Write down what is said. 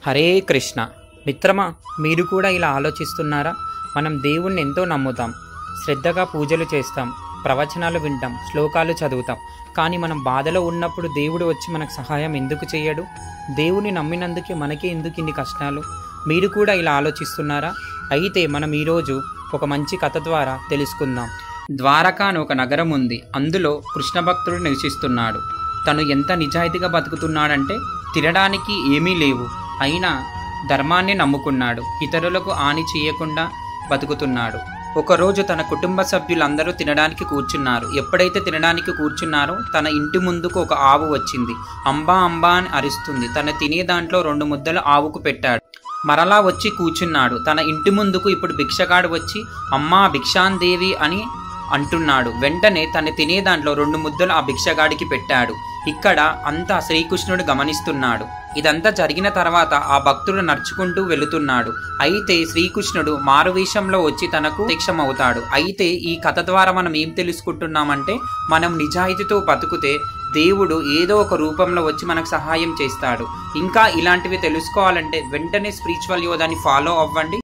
హరే కృష్ణ. మిత్రమా, మీరు కూడా ఇలా ఆలోచిస్తున్నారా? మనం దేవుణ్ణి ఎంతో నమ్ముతాం, శ్రద్ధగా పూజలు చేస్తాం, ప్రవచనాలు వింటాం, శ్లోకాలు చదువుతాం. కానీ మనం బాధలో ఉన్నప్పుడు దేవుడు వచ్చి మనకు సహాయం ఎందుకు చేయడు? దేవుని నమ్మినందుకే మనకే ఎందుకు ఇన్ని కష్టాలు? మీరు కూడా ఇలా ఆలోచిస్తున్నారా? అయితే మనం ఈరోజు ఒక మంచి కథ ద్వారా తెలుసుకుందాం. ద్వారకా అని ఒక నగరం ఉంది. అందులో కృష్ణ భక్తుడు నివసిస్తున్నాడు. తను ఎంత నిజాయితీగా బతుకుతున్నాడంటే తినడానికి ఏమీ లేవు, అయినా ధర్మాన్ని నమ్ముకున్నాడు. ఇతరులకు హాని చేయకుండా బతుకుతున్నాడు. ఒకరోజు తన కుటుంబ సభ్యులందరూ తినడానికి కూర్చున్నారు. ఎప్పుడైతే తినడానికి కూర్చున్నారో తన ఇంటి ముందుకు ఒక ఆవు వచ్చింది. అంబా అంబా అని అరుస్తుంది. తన తినే దాంట్లో 2 ముద్దలు ఆవుకు పెట్టాడు. మరలా వచ్చి కూర్చున్నాడు. తన ఇంటి ముందుకు ఇప్పుడు భిక్షగాడు వచ్చి అమ్మా భిక్షాందేవి అని అంటున్నాడు. వెంటనే తను తినే దాంట్లో 2 ముద్దలు ఆ భిక్షగాడికి పెట్టాడు. ఇక్కడ అంతా శ్రీకృష్ణుడు గమనిస్తున్నాడు. ఇదంతా జరిగిన తర్వాత ఆ భక్తుడు నడుచుకుంటూ వెళుతున్నాడు. అయితే శ్రీకృష్ణుడు మారువేషంలో వచ్చి తనకు ప్రత్యక్షమవుతాడు. అయితే ఈ కథ ద్వారా మనం ఏం తెలుసుకుంటున్నామంటే, మనం నిజాయితీతో బతుకుతే దేవుడు ఏదో ఒక రూపంలో వచ్చి మనకు సహాయం చేస్తాడు. ఇంకా ఇలాంటివి తెలుసుకోవాలంటే వెంటనే స్పిరిచువల్ యోధాని ఫాలో అవ్వండి.